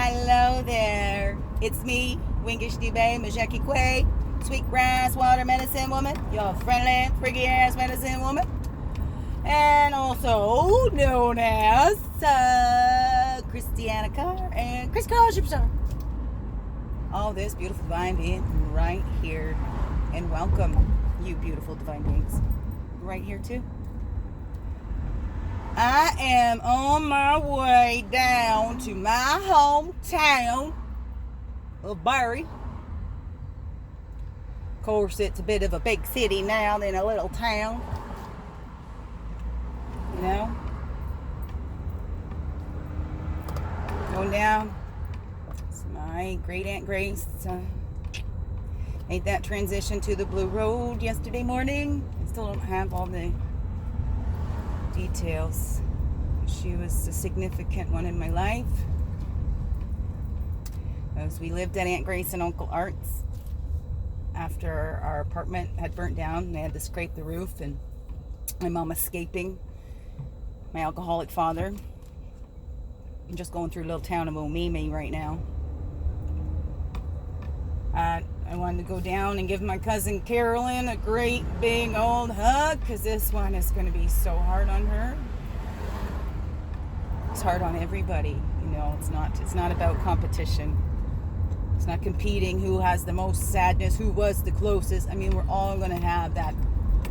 Hello there. It's me, Wingish Dube, Majeki Quay, Sweetgrass Water Medicine Woman, your friendly, freaky ass medicine woman, and also known as Christiana Carr and Chris Carr Superstar. All this beautiful divine being right here, and welcome, you beautiful divine beings, right here too. I am on my way down to my hometown of Barry. Of course, it's a bit of a big city now than a little town. You know? Going down. It's my great Aunt Grace made that transition to the Blue Road yesterday morning. I still don't have all the details. She was a significant one in my life. As we lived at Aunt Grace and Uncle Art's after our apartment had burnt down, they had to scrape the roof, and my mom escaping my alcoholic father. I'm just going through a little town of Omimi right now. I wanted to go down and give my cousin Carolyn a great big old hug, because this one is going to be so hard on her. It's hard on everybody, you know. It's not about competition. It's not competing who has the most sadness, who was the closest. I mean, we're all going to have that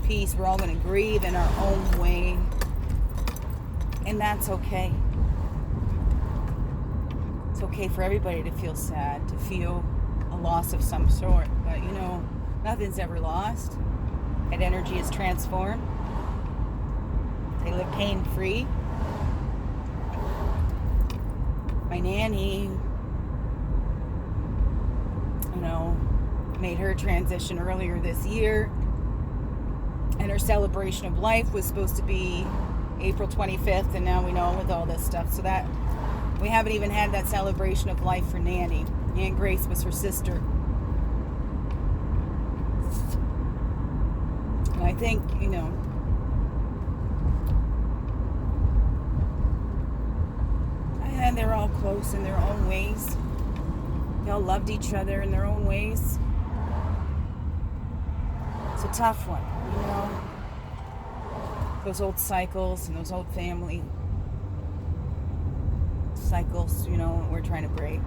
peace. We're all going to grieve in our own way, and that's okay. It's okay for everybody to feel sad, to feel a loss of some sort, but you know, nothing's ever lost. That energy is transformed. They live pain-free. My nanny, you know, made her transition earlier this year, and her celebration of life was supposed to be April 25th, and now we know with all this stuff, so that we haven't even had that celebration of life for Nanny. Aunt Grace was her sister. And I think, you know, and they're all close in their own ways. They all loved each other in their own ways. It's a tough one, you know. Those old cycles and those old family cycles, you know, we're trying to break.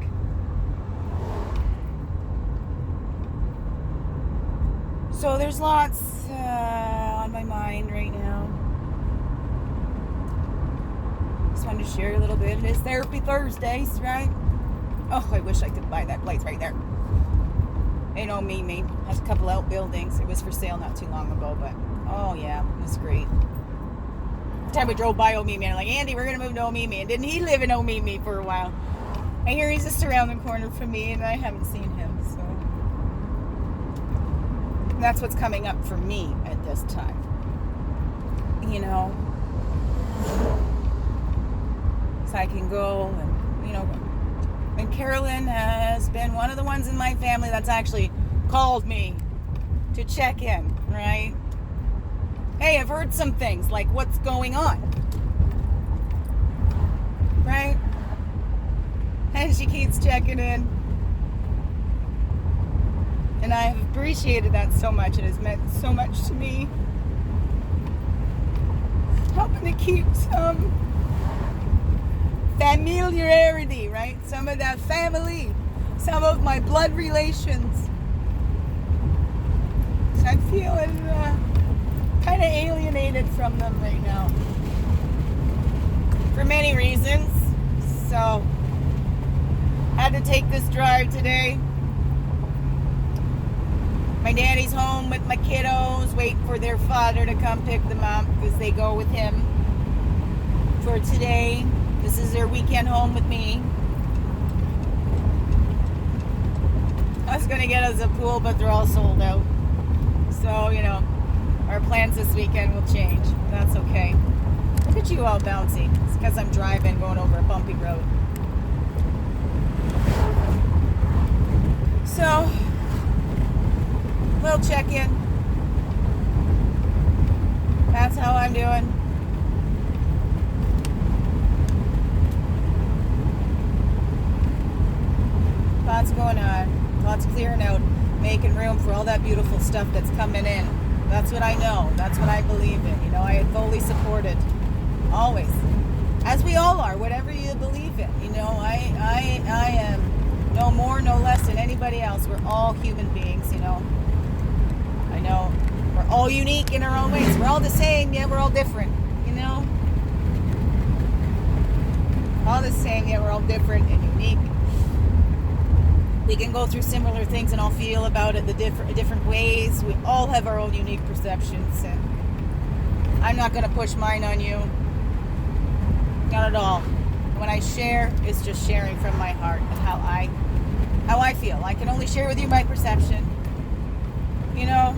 So there's lots on my mind right now. Just wanted to share a little bit. It is Therapy Thursdays, right? Oh, I wish I could buy that place right there. You know, Mimi has a couple outbuildings. It was for sale not too long ago, but oh yeah, it was great. The time we drove by Omimi, I'm like, Andy, we're gonna move to Omimi, and didn't he live in Omimi for a while? I hear he's just around the corner from me, and I haven't seen him, so that's what's coming up for me at this time. You know, so I can go and, you know, and Carolyn has been one of the ones in my family that's actually called me to check in, right? Hey, I've heard some things, like what's going on, right? And she keeps checking in. And I have appreciated that so much. It has meant so much to me. Helping to keep some familiarity, right? Some of that family. Some of my blood relations. So I'm feeling kind of alienated from them right now. For many reasons. So I had to take this drive today. My daddy's home with my kiddos, waiting for their father to come pick them up because they go with him for today. This is their weekend home with me. I was going to get us a pool, but they're all sold out. So, you know, our plans this weekend will change. That's okay. Look at you all bouncy. It's because I'm driving, going over a bumpy road. So, we'll check in. That's how I'm doing. making room for all that beautiful stuff that's coming in. That's what I know. That's what I believe in. You know, I fully support it. Always. As we all are, whatever you believe in. You know, I am no more, no less than anybody else. We're all human beings, you know. I know we're all unique in our own ways. We're all the same, yet we're all different, you know. All the same, yet we're all different and unique. We can go through similar things and all feel about it the different ways. We all have our own unique perceptions, and I'm not going to push mine on you. Not at all. When I share, it's just sharing from my heart and how I feel. I can only share with you my perception. You know,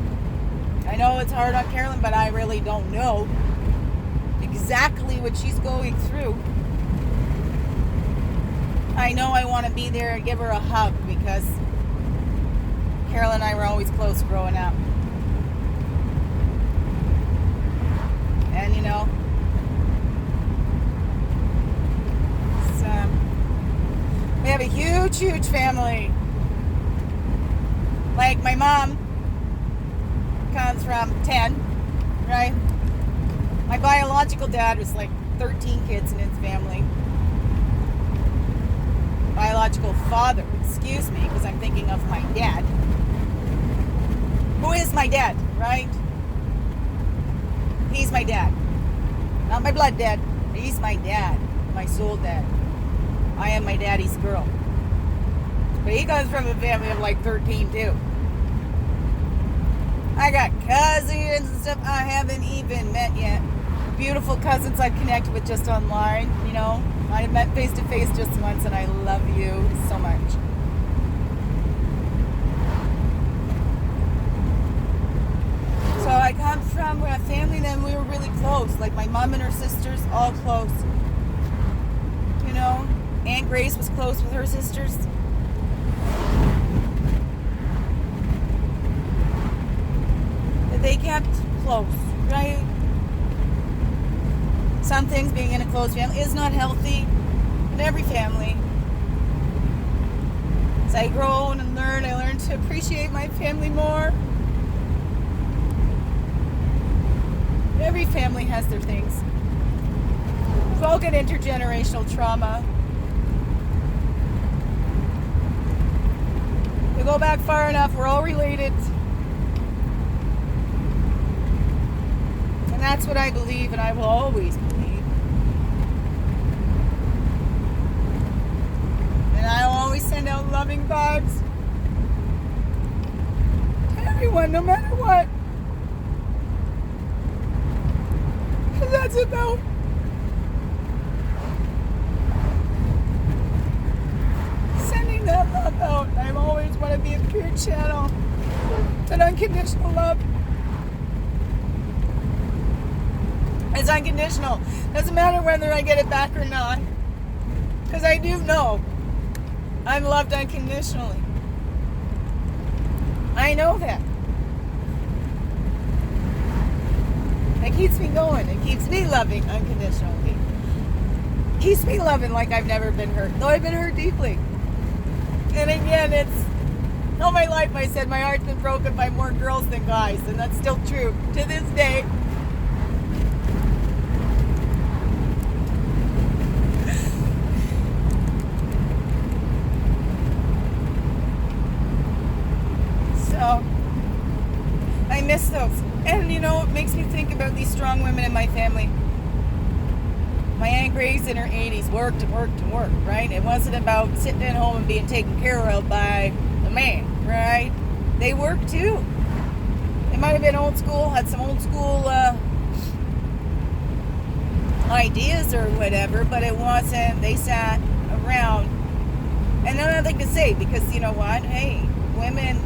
I know it's hard on Carolyn, but I really don't know exactly what she's going through. I know I want to be there and give her a hug because Carolyn and I were always close growing up. And you know, we have a huge family. Like my mom comes from 10, right? My biological dad was like 13 kids in his family. Biological father, excuse me, because I'm thinking of my dad. Who is my dad, right? He's my dad. Not my blood dad. He's my dad. My soul dad. I am my daddy's girl. But he comes from a family of like 13 too. I got cousins and stuff I haven't even met yet. Beautiful cousins I've connected with just online, you know. I met face to face just once, and I love you so much. So I come from a family that we were really close. Like my mom and her sisters, all close. You know, Aunt Grace was close with her sisters. They kept close, right? Some things being in a close family is not healthy in every family. As I grow and learn, I learn to appreciate my family more. Every family has their things. We've all got intergenerational trauma. We go back far enough, we're all related. And that's what I believe, and I will always believe. And I'll always send out loving vibes to everyone, no matter what. Because that's about sending that love out. I always want to be a pure channel, that unconditional love. It's unconditional. Doesn't matter whether I get it back or not. Because I do know I'm loved unconditionally. I know that. It keeps me going. It keeps me loving unconditionally. It keeps me loving like I've never been hurt. Though I've been hurt deeply. And again, it's all my life I said my heart's been broken by more girls than guys. And that's still true to this day. I miss those. And you know, it makes me think about these strong women in my family. My Aunt Grace in her 80s worked and worked and worked, right? It wasn't about sitting at home and being taken care of by the man, right? They worked too. They might have been old school, had some old school ideas or whatever, but it wasn't, they sat around. And nothing to say, because you know what? Hey, women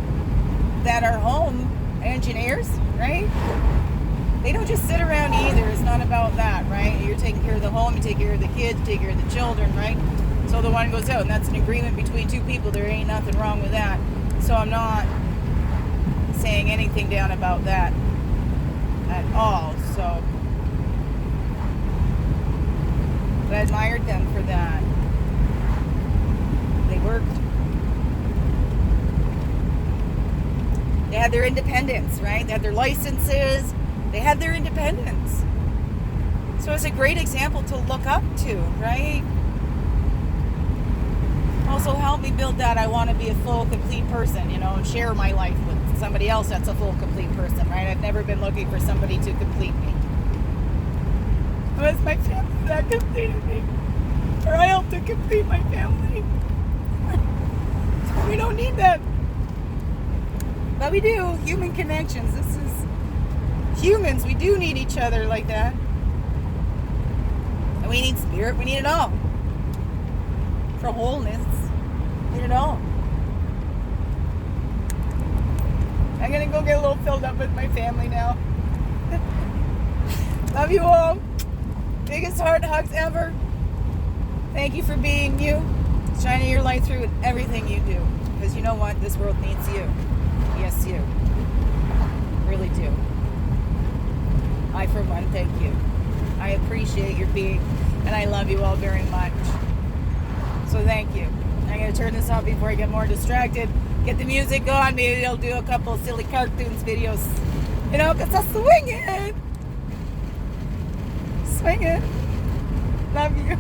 that are home engineers, right? They don't just sit around either. It's not about that, right? You're taking care of the home, you take care of the kids, you take care of the children, right? So the one goes out, and that's an agreement between two people. There ain't nothing wrong with that. So I'm not saying anything down about that at all. So but I admired them for that. They worked. their independence, right? They had their licenses. They had their independence. So it's a great example to look up to, right? Also help me build that I want to be a full, complete person, and share my life with somebody else that's a full, complete person, right? I've never been looking for somebody to complete me. It was my family that completed me. Or I helped to complete my family. We don't need that. But we do. Human connections. This is humans. We do need each other like that. And we need spirit. We need it all. For wholeness. We need it all. I'm going to go get a little filled up with my family now. Love you all. Biggest heart hugs ever. Thank you for being you. Shining your light through in everything you do. Because you know what? This world needs you. Yes, you. Really do. I, for one, thank you. I appreciate your being. And I love you all very much. So thank you. I'm going to turn this off before I get more distracted. Get the music on. Maybe I'll do a couple silly cartoons videos. Because I swing it. Swing it. Love you.